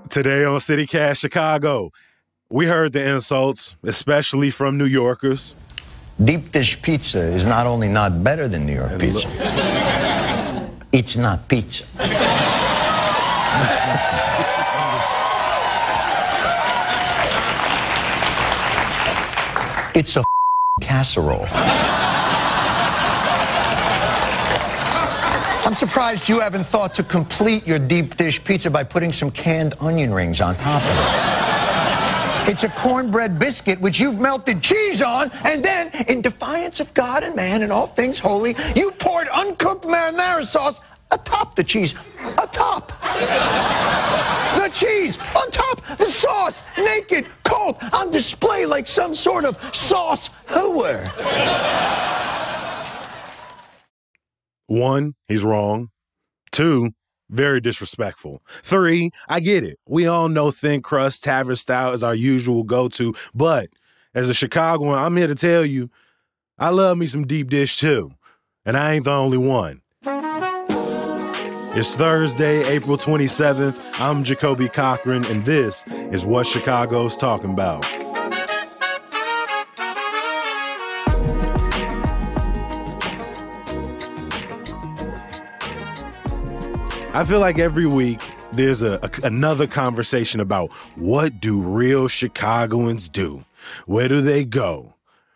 Today on CityCast Chicago, we heard the insults, especially from New Yorkers. Deep dish pizza is not only not better than New York pizza, it's not pizza. It's a casserole. I'm surprised you haven't thought to complete your deep dish pizza by putting some canned onion rings on top of it. It's a cornbread biscuit which you've melted cheese on, and then, in defiance of God and man and all things holy, you poured uncooked marinara sauce atop the cheese. Atop. The cheese on top, the sauce, naked, cold, on display like some sort of sauce hooer. One, he's wrong. Two, very disrespectful. Three, I get it. We all know thin crust, tavern style is our usual go-to, but as a Chicagoan, I'm here to tell you, I love me some deep dish too, and I ain't the only one. It's Thursday, April 27th. I'm Jacoby Cochran, and this is What Chicago's Talking About. I feel like every week there's another conversation about what do real Chicagoans do? Where do they go?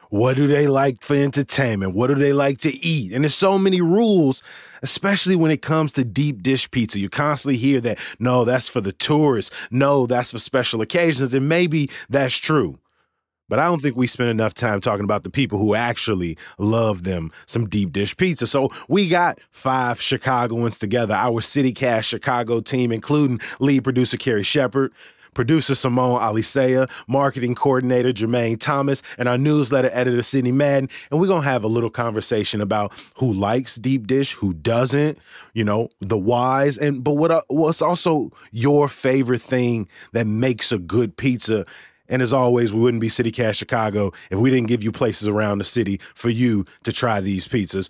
What do they like for entertainment? What do they like to eat? And there's so many rules, especially when it comes to deep dish pizza. You constantly hear that, no, that's for the tourists. No, that's for special occasions. And maybe that's true. But I don't think we spend enough time talking about the people who actually love them some deep dish pizza. So we got 5 Chicagoans together, our CityCast Chicago team, including lead producer Carrie Shepard, producer Simone Alicea, marketing coordinator Jermaine Thomas, and our newsletter editor Sydney Madden. And we're going to have a little conversation about who likes deep dish, who doesn't, you know, the whys. But what's also your favorite thing that makes a good pizza? And as always, we wouldn't be CityCast Chicago if we didn't give you places around the city for you to try these pizzas.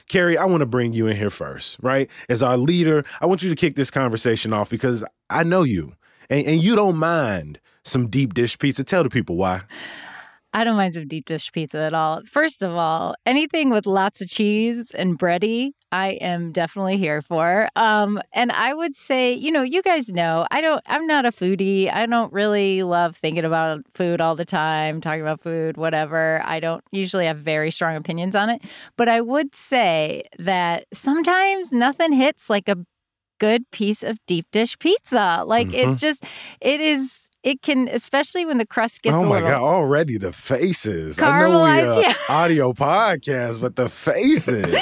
Carrie, I want to bring you in here first, right? As our leader, I want you to kick this conversation off because I know you, and you don't mind some deep dish pizza. Tell the people why. I don't mind some deep dish pizza at all. First of all, anything with lots of cheese and bready, I am definitely here for. And I would say, you know, you guys know, I'm not a foodie. I don't really love thinking about food all the time, talking about food, whatever. I don't usually have very strong opinions on it. But I would say that sometimes nothing hits like a good piece of deep dish pizza. Like it can, especially when the crust gets a little... Oh my God, already the faces. Caramelized, I know we audio podcast, but the faces.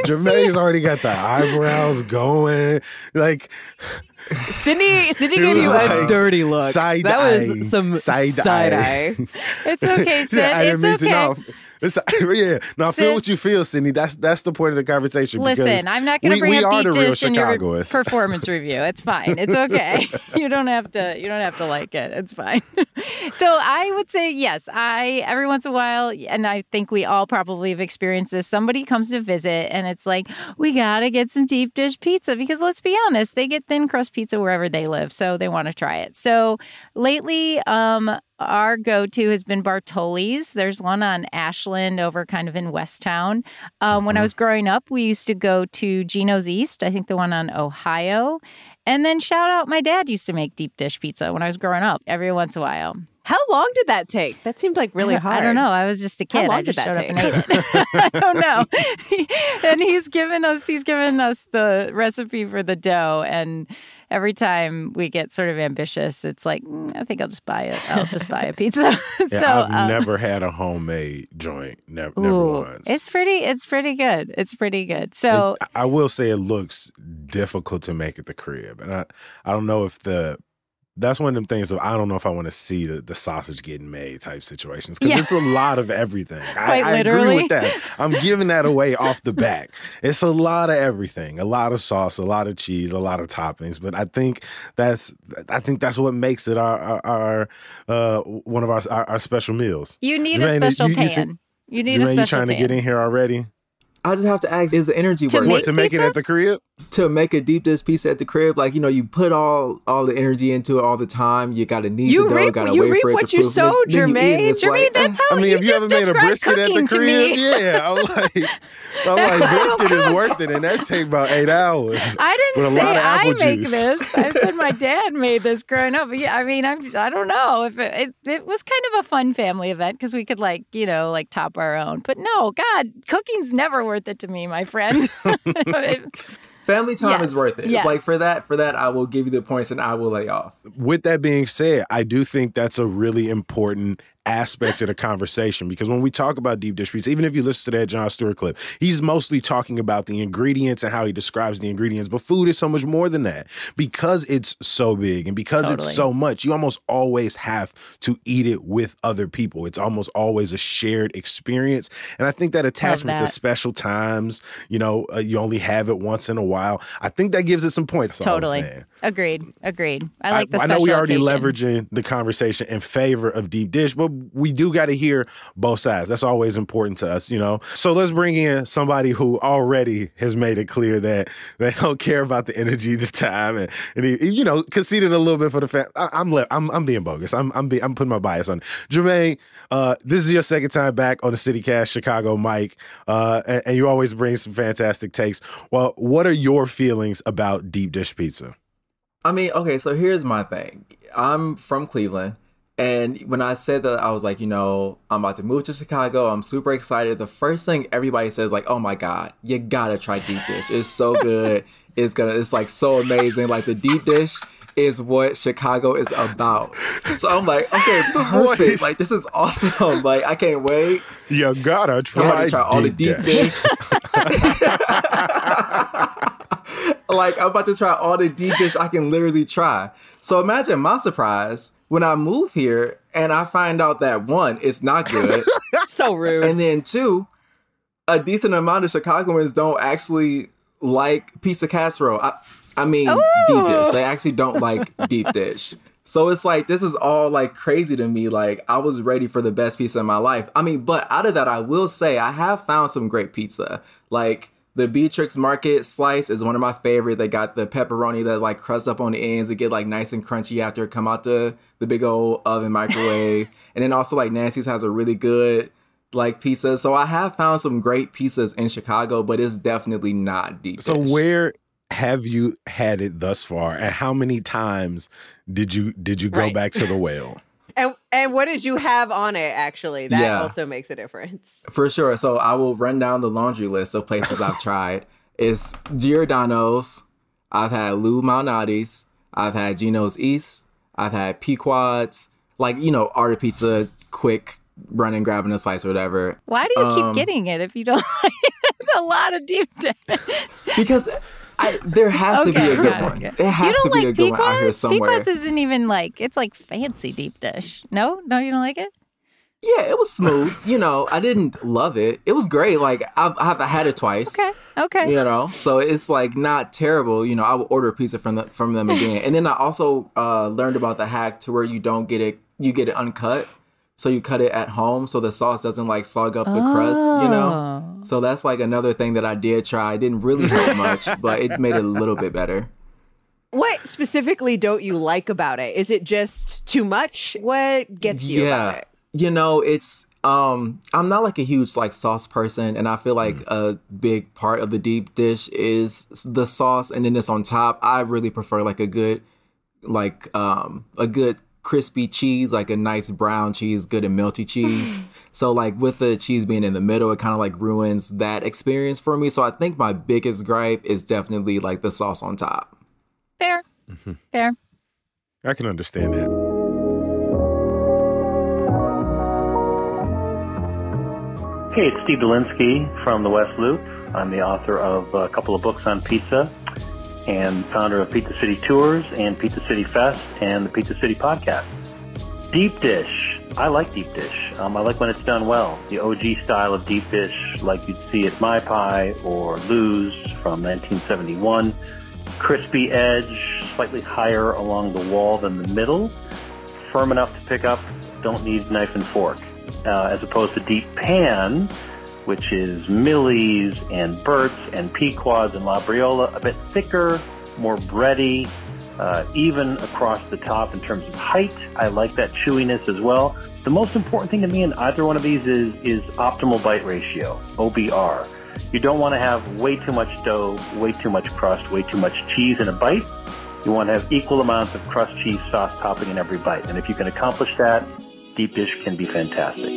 Jermaine's already got the eyebrows going. Like... Sydney gave you a dirty look. That was some side eye. It's okay, Sid. It's okay. Yeah, no, I feel what you feel, Sydney. That's the point of the conversation. Listen, I'm not going to bring up deep dish in your performance review. It's fine. It's okay. You don't have to like it. It's fine. So I would say yes. Every once in a while, and I think we all probably have experienced this. Somebody comes to visit, and it's like we gotta get some deep dish pizza because let's be honest, they get thin crust pizza wherever they live, so they want to try it. So lately, our go-to has been Bartoli's. There's one on Ashland over kind of in Westtown. When I was growing up, we used to go to Gino's East, I think the one on Ohio. And then shout out, my dad used to make deep dish pizza when I was growing up every once in a while. How long did that take? That seemed like really hard. I don't know. I was just a kid. How long I just did that showed take? up and ate it. I don't know. And he's given us the recipe for the dough. And every time we get sort of ambitious, it's like, I think I'll just buy it. I'll just buy a pizza. Yeah, I've never had a homemade joint. Never once. It's pretty good. It's pretty good. So I will say it looks difficult to make at the crib. And I don't know if that's one of them things of I don't know if I want to see the sausage getting made type situations because it's a lot of everything. I agree with that. I'm giving that away off the back. It's a lot of everything, a lot of sauce, a lot of cheese, a lot of toppings. But I think that's what makes it our one of our special meals. You need a special pan. You need a special pan. You trying to get in here already? I just have to ask, is the energy worth To make it at the crib? to make a deep dish pizza at the crib, like, you know, you put all the energy into it all the time. You got to knead the dough, got to wait for it to proof. You reap what you sow, Jermaine. Jermaine, that's how you just described cooking to me. Yeah, I'm like, brisket is worth it, and that take about 8 hours. I didn't say I make this. I said my dad made this growing up. Yeah, I mean, I don't know if it was kind of a fun family event because we could like top our own. But no, God, cooking's never worth it to me, my friend. Family time is worth it. Yes. Like for that, I will give you the points and I will lay off. With that being said, I do think that's a really important aspect of the conversation, because when we talk about deep dish pizza, even if you listen to that Jon Stewart clip, he's mostly talking about the ingredients and how he describes the ingredients. But food is so much more than that, because it's so big and because it's so much. You almost always have to eat it with other people. It's almost always a shared experience. And I think that attachment to special times, you know, you only have it once in a while. I think that gives it some points. Totally. Agreed. I like the special I know we already occasion. leveraging the conversation in favor of deep dish, but we do got to hear both sides. That's always important to us, you know? So let's bring in somebody who already has made it clear that they don't care about the energy, the time, and he, you know, conceded a little bit for the fact. I'm being bogus. I'm putting my bias on it. Jermaine, this is your second time back on the CityCast Chicago mic, and you always bring some fantastic takes. Well, what are your feelings about deep dish pizza? I mean, okay, so here's my thing. I'm from Cleveland. And when I said that, I was like, you know, I'm about to move to Chicago. I'm super excited. The first thing everybody says, like, oh my God, you gotta try deep dish. It's so good. It's like so amazing. Like the deep dish is what Chicago is about. So I'm like, okay, perfect. Like this is awesome. Like I can't wait. You gotta try all the deep dish. Like I'm about to try all the deep dish I can literally try. So imagine my surprise when I move here and I find out that one, it's not good. So rude. And then two, a decent amount of Chicagoans don't actually like pizza casserole. I mean, deep dish. They actually don't like deep dish. So it's like, this is all like crazy to me. Like I was ready for the best pizza in my life. I mean, but out of that, I will say I have found some great pizza. Like the Beatrix Market slice is one of my favorite. They got the pepperoni that like crusts up on the ends. It get like nice and crunchy after it come out the big old oven microwave. And then also like Nancy's has a really good like pizza. So I have found some great pizzas in Chicago, but it's definitely not deep dish. So where have you had it thus far, and how many times did you go back to the well? And what did you have on it, actually? That also makes a difference. For sure. So I will run down the laundry list of places I've tried. It's Giordano's. I've had Lou Malnati's. I've had Gino's East. I've had Pequod's. Like, you know, order pizza, quick, running, grabbing a slice or whatever. Why do you keep getting it if you don't like it? It's a lot of deep dish. Because there has to be a good one. It has to be a good one out here somewhere. Pequod's isn't even like, it's like fancy deep dish. No, you don't like it? Yeah, it was smooth. You know, I didn't love it. It was great. Like I've had it twice. Okay. You know, so it's like not terrible. You know, I will order a pizza from them again. And then I also learned about the hack to where you don't get it. You get it uncut. So you cut it at home so the sauce doesn't like sog up the crust, you know? So that's like another thing that I did try. It didn't really help much, but it made it a little bit better. What specifically don't you like about it? Is it just too much? What gets you about it? You know, it's I'm not like a huge like sauce person, and I feel like a big part of the deep dish is the sauce, and then it's on top. I really prefer like a good crispy cheese, like a nice brown cheese, good and melty cheese. So like with the cheese being in the middle, it kind of like ruins that experience for me. So I think my biggest gripe is definitely like the sauce on top. Fair. Fair. I can understand that. Hey, it's Steve Dolinsky from the West Loop. I'm the author of a couple of books on pizza and founder of Pizza City Tours and Pizza City Fest and the Pizza City Podcast. Deep dish. I like deep dish. I like when it's done well. The OG style of deep dish like you'd see at My Pie or Lou's from 1971. Crispy edge, slightly higher along the wall than the middle. Firm enough to pick up, don't need knife and fork. As opposed to deep pan, which is Millie's and Bert's and Pequod's and La Briola, a bit thicker, more bready, even across the top in terms of height. I like that chewiness as well. The most important thing to me in either one of these is optimal bite ratio, OBR. You don't want to have way too much dough, way too much crust, way too much cheese in a bite. You want to have equal amounts of crust, cheese, sauce, topping in every bite. And if you can accomplish that, deep dish can be fantastic.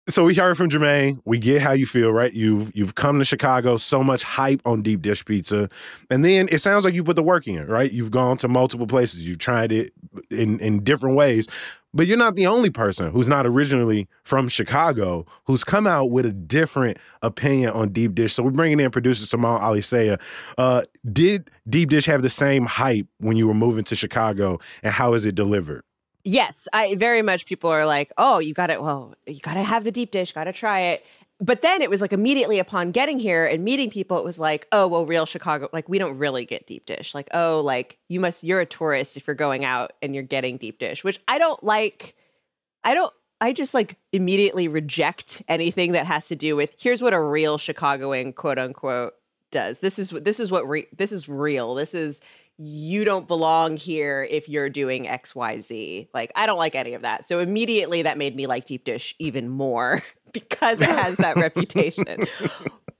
So we heard from Jermaine. We get how you feel, right? You've come to Chicago, so much hype on deep dish pizza. And then it sounds like you put the work in, right? You've gone to multiple places. You've tried it in different ways. But you're not the only person who's not originally from Chicago who's come out with a different opinion on deep dish. So we're bringing in producer Simone Alicea. Did deep dish have the same hype when you were moving to Chicago, and how is it delivered? Yes, I very much, people are like, oh, you got to have the deep dish, got to try it. But then it was like immediately upon getting here and meeting people, it was like, oh, well, real Chicago, like we don't really get deep dish. Like, oh, like you're a tourist if you're going out and you're getting deep dish, which I don't like. I just like immediately reject anything that has to do with, here's what a real Chicagoan, quote unquote, does. This is real. This is, you don't belong here if you're doing XYZ. Like, I don't like any of that. So immediately that made me like deep dish even more because it has that reputation.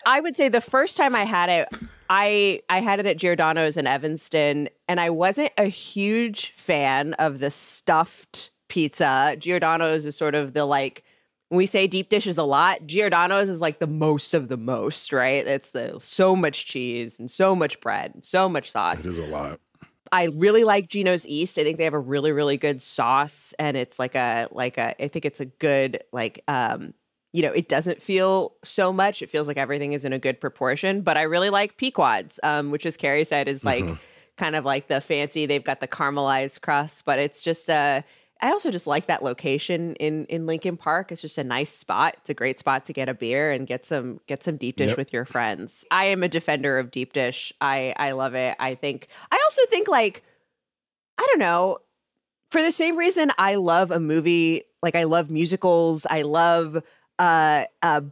I would say the first time I had it, I had it at Giordano's in Evanston, and I wasn't a huge fan of the stuffed pizza. Giordano's is sort of the like, when we say deep dish is a lot, Giordano's is like the most of the most, right? It's so much cheese and so much bread and so much sauce. It is a lot. I really like Gino's East. I think they have a really, really good sauce, and it's I think it's a good, it doesn't feel so much. It feels like everything is in a good proportion, but I really like Pequod's, which, as Carrie said, is like kind of like the fancy, they've got the caramelized crust, but it's just I also just like that location in Lincoln Park. It's just a nice spot. It's a great spot to get a beer and get some deep dish with your friends. I am a defender of deep dish. I love it. I also think like, I don't know, for the same reason I love a movie, like I love musicals. I love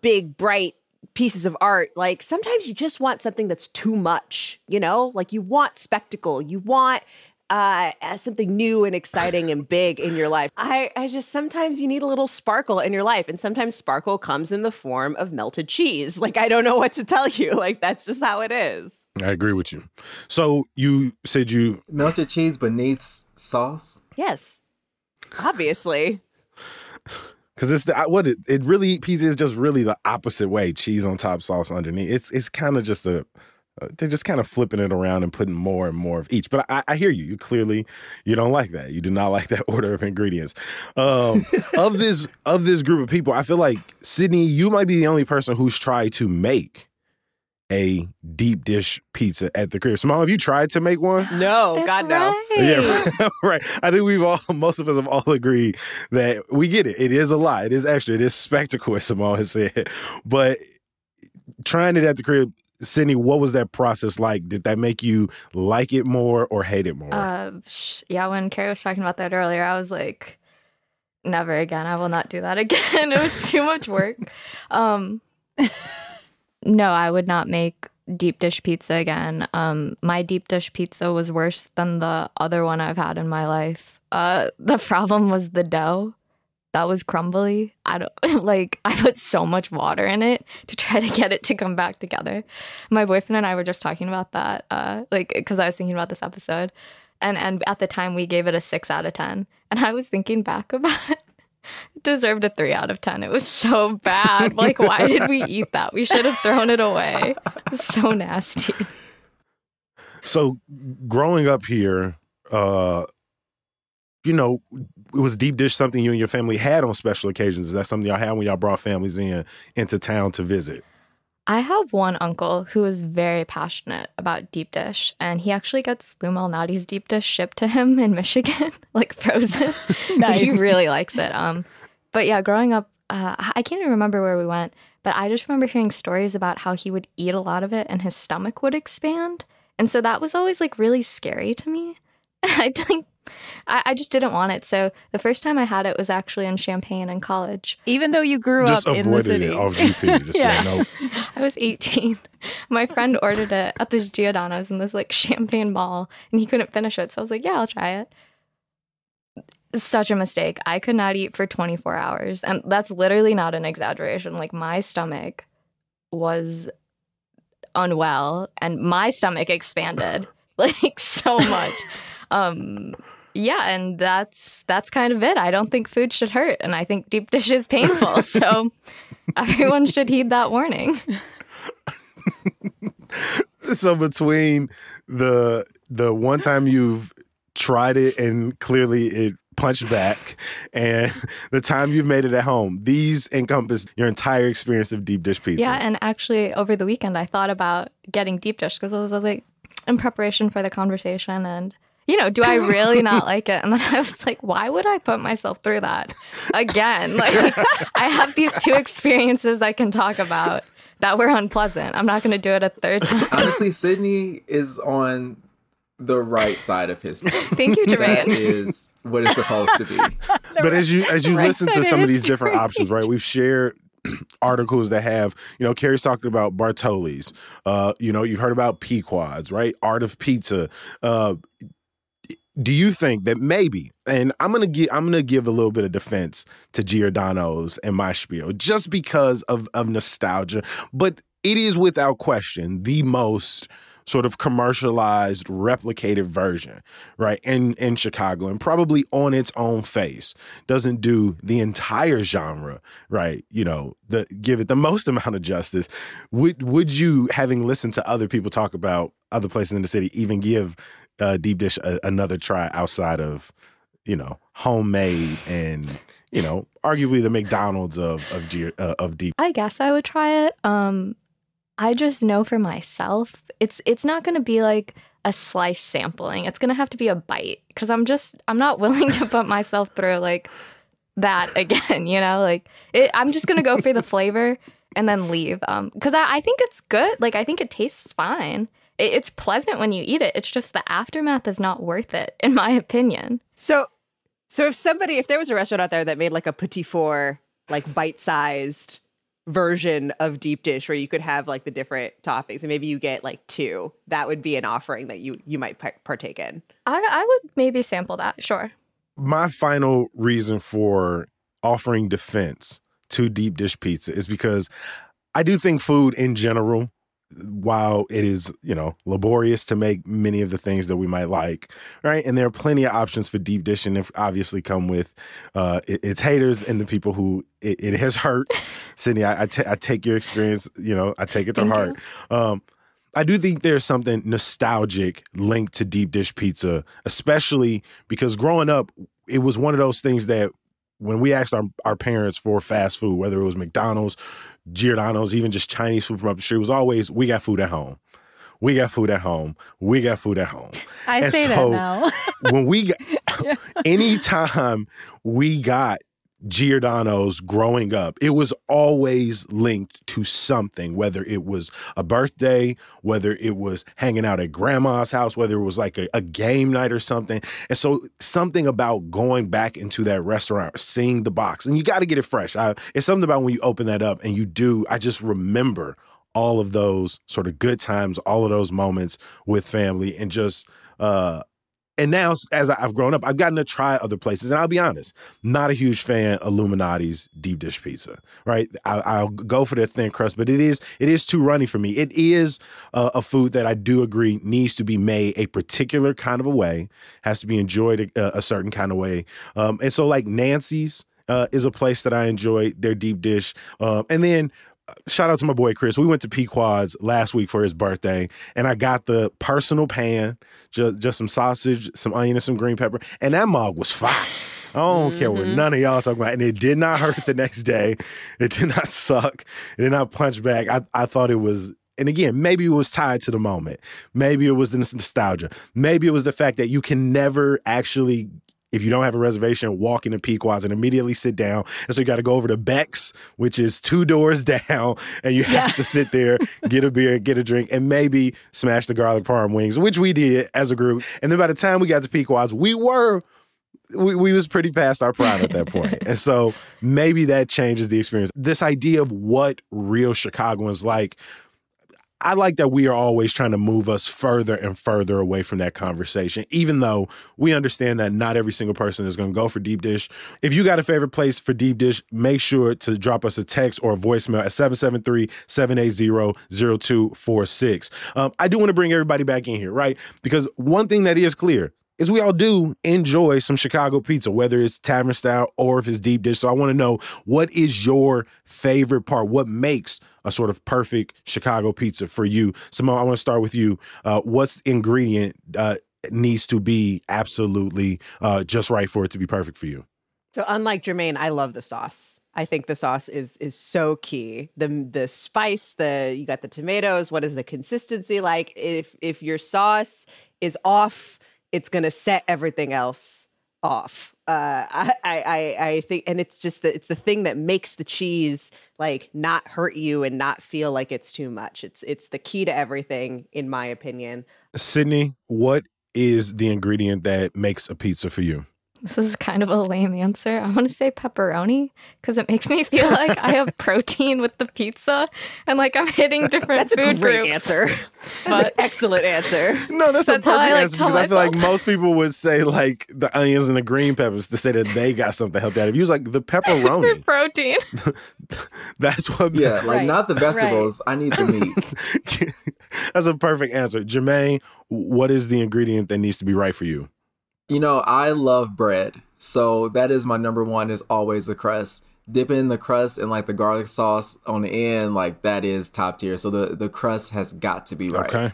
big, bright pieces of art. Like sometimes you just want something that's too much, like you want spectacle. You want something new and exciting and big in your life. I just, sometimes you need a little sparkle in your life. And sometimes sparkle comes in the form of melted cheese. Like, I don't know what to tell you. Like, that's just how it is. I agree with you. So you said you... Melted cheese beneath sauce? Yes, obviously. Because it's pizza is just really the opposite way. Cheese on top, sauce underneath. It's kind of just they're just kind of flipping it around and putting more and more of each. But I hear you. You don't like that. You do not like that order of ingredients. Of this group of people, I feel like, Sydney, you might be the only person who's tried to make a deep dish pizza at the crib. Simone, have you tried to make one? No, That's God, no. right. Yeah, right. I think most of us have all agreed that we get it. It is a lot. It is extra. It is spectacle, as Simone has said. But trying it at the crib, Sydney, what was that process like? Did that make you like it more or hate it more? Yeah, when Carrie was talking about that earlier, I was like, never again. I will not do that again. It was too much work. No, I would not make deep dish pizza again. My deep dish pizza was worse than the other one I've had in my life. The problem was the dough. That was crumbly. I put so much water in it to try to get it to come back together. My boyfriend and I were just talking about that, because I was thinking about this episode. And at the time, we gave it a 6 out of 10. And I was thinking back about it. It deserved a 3 out of 10. It was so bad. Like, why did we eat that? We should have thrown it away. It was so nasty. So growing up here, was deep dish something you and your family had on special occasions? Is that something y'all had when y'all brought families into town to visit? I have one uncle who is very passionate about deep dish, and he actually gets Lou Malnati's deep dish shipped to him in Michigan, like frozen. Nice. So he really likes it. But yeah, growing up, I can't even remember where we went, but I just remember hearing stories about how he would eat a lot of it and his stomach would expand. And so that was always like really scary to me. I just didn't want it. So the first time I had it was actually in Champaign in college. Even though you grew up in the city. Just avoided it off GP. Just Yeah. saying, no. I was 18. My friend ordered it at this Giordano's in this like Champaign mall, and he couldn't finish it. So I was like, yeah, I'll try it. Such a mistake. I could not eat for 24 hours. And that's literally not an exaggeration. Like, my stomach was unwell and my stomach expanded like so much. Yeah, and that's kind of it. I don't think food should hurt, and I think deep dish is painful. So everyone should heed that warning. So between the one time you've tried it and clearly it punched back, and the time you've made it at home, these encompass your entire experience of deep dish pizza. Yeah, and actually over the weekend I thought about getting deep dish because I was like in preparation for the conversation, and do I really not like it? And then I was like, why would I put myself through that again? Like, I have these two experiences I can talk about that were unpleasant. I'm not going to do it a third time. Honestly, Sydney is on the right side of history. Thank you, Jermaine. That is what it's supposed to be. But as you listen to some of these different options, right? We've shared articles that have, Carrie's talking about Bartoli's. You've heard about Pequod's, right? Art of Pizza. Do you think that maybe, and I'm gonna give a little bit of defense to Giordano's and my spiel just because of nostalgia, but it is without question the most sort of commercialized, replicated version, right? In Chicago, and probably on its own face doesn't do the entire genre, right? Give it the most amount of justice. Would you, having listened to other people talk about other places in the city, even give deep dish another try outside of homemade and arguably the McDonald's of deep? I guess I would try it. I just know for myself it's not going to be like a slice sampling. It's going to have to be a bite because I'm not willing to put myself through like that again. I'm just going to go for the flavor and then leave because I think it's good. Like, I think it tastes fine. It's pleasant when you eat it. It's just the aftermath is not worth it, in my opinion. So if there was a restaurant out there that made like a petit four, like bite-sized version of deep dish where you could have like the different toppings and maybe you get like two, that would be an offering that you might partake in. I would maybe sample that, sure. My final reason for offering defense to deep dish pizza is because I do think food in general, while it is, laborious to make many of the things that we might like, right? And there are plenty of options for deep dish, and obviously come with its haters and the people who it has hurt. Sydney, I take your experience, I take it to heart. I do think there's something nostalgic linked to deep dish pizza, especially because growing up, it was one of those things that when we asked our parents for fast food, whether it was McDonald's, Giordano's, even just Chinese food from up the street, was always, we got food at home. We got food at home. We got food at home. I say that now. When we got, anytime we got Giordano's growing up, it was always linked to something, whether it was a birthday, whether it was hanging out at grandma's house, whether it was like a game night or something. And so something about going back into that restaurant, seeing the box, and you got to get it fresh. It's something about when you open that up and you do, I just remember all of those sort of good times, all of those moments with family, and just, and now, as I've grown up, I've gotten to try other places. And I'll be honest, not a huge fan of Illuminati's deep dish pizza, right? I'll go for their thin crust, but it is too runny for me. It is a food that I do agree needs to be made a particular kind of a way, has to be enjoyed a certain kind of way. And so like Nancy's is a place that I enjoy their deep dish. And then shout out to my boy Chris. We went to Pequod's last week for his birthday, and I got the personal pan, just some sausage, some onion, and some green pepper, and that mug was fire. I don't care what none of y'all talking about, and it did not hurt the next day. It did not suck. It did not punch back. I thought it was, and again, maybe it was tied to the moment. Maybe it was the nostalgia. Maybe it was the fact that you can never actually if you don't have a reservation, walk into Pequod's and immediately sit down. And so you got to go over to Beck's, which is 2 doors down, and you have to sit there, get a beer, get a drink, and maybe smash the garlic parm wings, which we did as a group. And then by the time we got to Pequod's, we was pretty past our prime at that point. And so maybe that changes the experience. This idea of what real Chicagoans like, I like that we are always trying to move us further and further away from that conversation, even though we understand that not every single person is going to go for deep dish. If you got a favorite place for deep dish, make sure to drop us a text or a voicemail at 773-780-0246. I do want to bring everybody back in here, right? Because one thing that is clear is we all do enjoy some Chicago pizza, whether it's tavern style or if it's deep dish. So I want to know, what is your favorite part? What makes a sort of perfect Chicago pizza for you? Simone, I want to start with you. What's ingredient needs to be absolutely just right for it to be perfect for you? So unlike Jermaine, I love the sauce. I think the sauce is so key. The spice, you got the tomatoes. What is the consistency like? If your sauce is off, it's going to set everything else off. I think, and it's just it's the thing that makes the cheese like not hurt you and not feel like it's too much. It's the key to everything, in my opinion. Sydney, what is the ingredient that makes a pizza for you? This is kind of a lame answer. I want to say pepperoni because it makes me feel like I have protein with the pizza and like I'm hitting different food That's a great groups. Answer. That's an excellent answer. No, that's a perfect answer because I feel like most people would say like the onions and the green peppers to say that they got something helped out. If you was like the pepperoni. For protein. That's what. Yeah, like not the vegetables. Right. I need the meat. That's a perfect answer. Jermaine, what is the ingredient that needs to be right for you? You know, I love bread. So that is my number one, is always the crust. Dipping the crust in like the garlic sauce on the end, like that is top tier. So the crust has got to be right. Okay.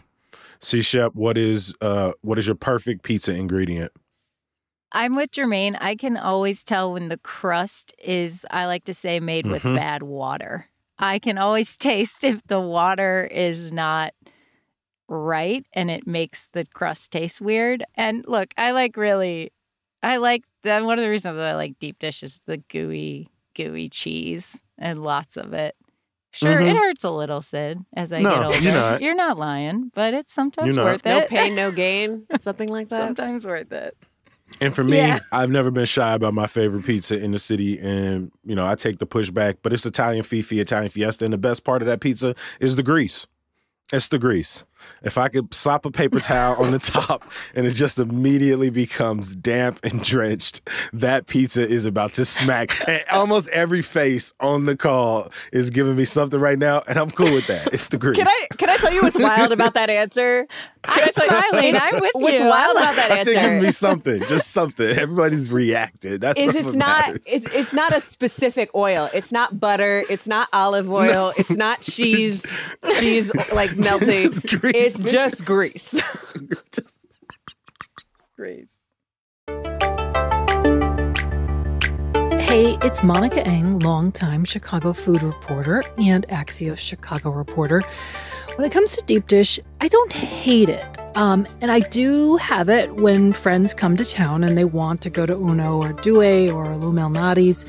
C-Shep, what is your perfect pizza ingredient? I'm with Jermaine. I can always tell when the crust is, I like to say, made with bad water. I can always taste if the water is not right and it makes the crust taste weird. And look, one of the reasons that I like deep dish is the gooey cheese and lots of it. Sure, it hurts a little, Sid, as I get older. You're not lying, but it's sometimes worth it. No pain, no gain, something like that. Sometimes worth it. And for me, I've never been shy about my favorite pizza in the city. And, I take the pushback, but it's Italian Fiesta. And the best part of that pizza is the grease. It's the grease. If I could slap a paper towel on the top and it just immediately becomes damp and drenched, that pizza is about to smack. And almost every face on the call is giving me something right now, and I'm cool with that. It's the grease. Can I tell you what's wild about that answer? I'm smiling. I'm with you. What's wild about that answer? I said give me something. Just something. Everybody's reacted. That's what matters. It's not a specific oil. It's not butter. It's not olive oil. No. It's not cheese like melting. It's just grease. Grease. Hey, it's Monica Eng, longtime Chicago food reporter and Axios Chicago reporter. When it comes to deep dish, I don't hate it. And I do have it when friends come to town and they want to go to Uno or Due or Lou Malnati's.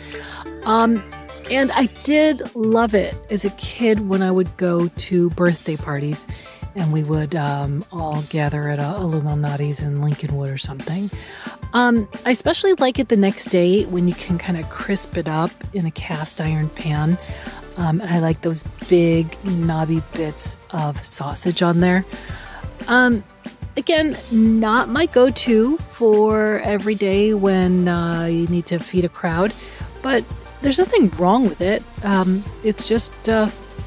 And I did love it as a kid when I would go to birthday parties and we would all gather at a Lou Malnati's in Lincolnwood or something. I especially like it the next day when you can kind of crisp it up in a cast iron pan. And I like those big knobby bits of sausage on there. Again, not my go-to for every day when you need to feed a crowd, but there's nothing wrong with it. It's just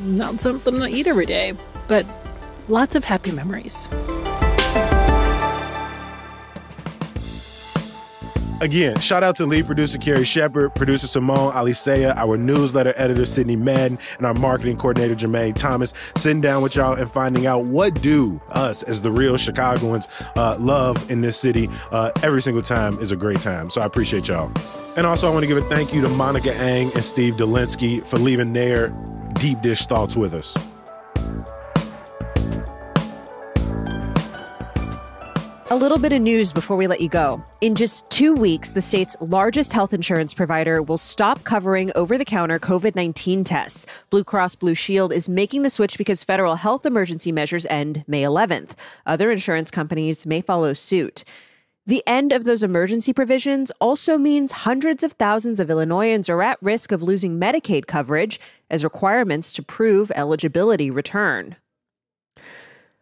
not something I eat every day, but lots of happy memories. Again, shout out to lead producer Carrie Shepard, producer Simone Alicea, our newsletter editor Sydney Madden, and our marketing coordinator Jermaine Thomas, sitting down with y'all and finding out what do us as the real Chicagoans love in this city. Every single time is a great time. So I appreciate y'all. And also I want to give a thank you to Monica Eng and Steve Dolinsky for leaving their deep dish thoughts with us. A little bit of news before we let you go. In just 2 weeks, the state's largest health insurance provider will stop covering over-the-counter COVID-19 tests. Blue Cross Blue Shield is making the switch because federal health emergency measures end May 11th. Other insurance companies may follow suit. The end of those emergency provisions also means hundreds of thousands of Illinoisans are at risk of losing Medicaid coverage as requirements to prove eligibility return.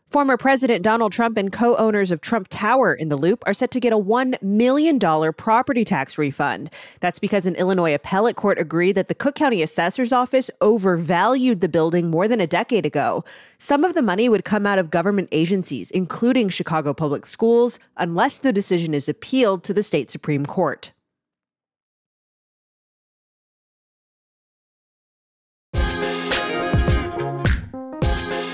Former President Donald Trump and co-owners of Trump Tower in the Loop are set to get a $1 million property tax refund. That's because an Illinois appellate court agreed that the Cook County Assessor's Office overvalued the building more than a decade ago. Some of the money would come out of government agencies, including Chicago Public Schools, unless the decision is appealed to the state Supreme Court.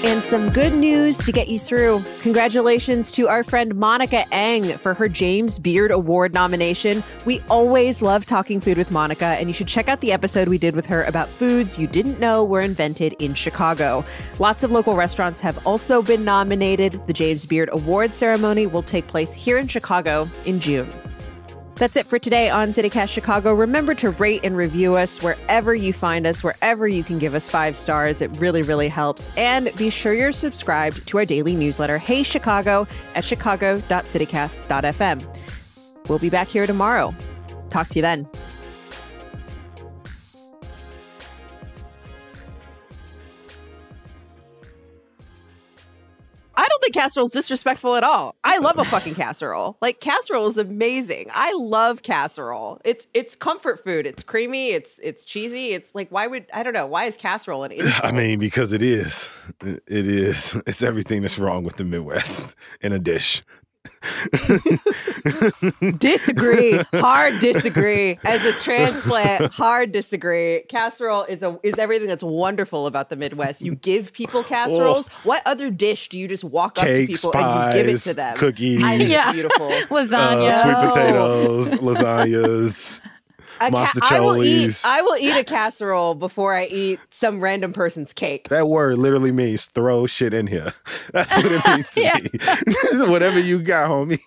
And some good news to get you through. Congratulations to our friend Monica Eng for her James Beard Award nomination. We always love talking food with Monica, and you should check out the episode we did with her about foods you didn't know were invented in Chicago. Lots of local restaurants have also been nominated. The James Beard Award ceremony will take place here in Chicago in June. That's it for today on CityCast Chicago. Remember to rate and review us wherever you find us, wherever you can give us 5 stars. It really, really helps. And be sure you're subscribed to our daily newsletter, Hey Chicago, at chicago.citycast.fm. We'll be back here tomorrow. Talk to you then. I don't think casserole's disrespectful at all. I love a fucking casserole. Like, casserole is amazing. I love casserole. It's comfort food. It's creamy. It's cheesy. It's like, why is casserole an insult? I mean, because it is. It is. It's everything that's wrong with the Midwest in a dish. Disagree. Hard disagree. As a transplant, hard disagree. Casserole is everything that's wonderful about the Midwest. You give people casseroles. What other dish do you just walk up to people and you give it to them? Cookies, beautiful. Lasagna, sweet potatoes, lasagnas. I will eat a casserole before I eat some random person's cake. That word literally means throw shit in here. That's what it means to me. Whatever you got, homie.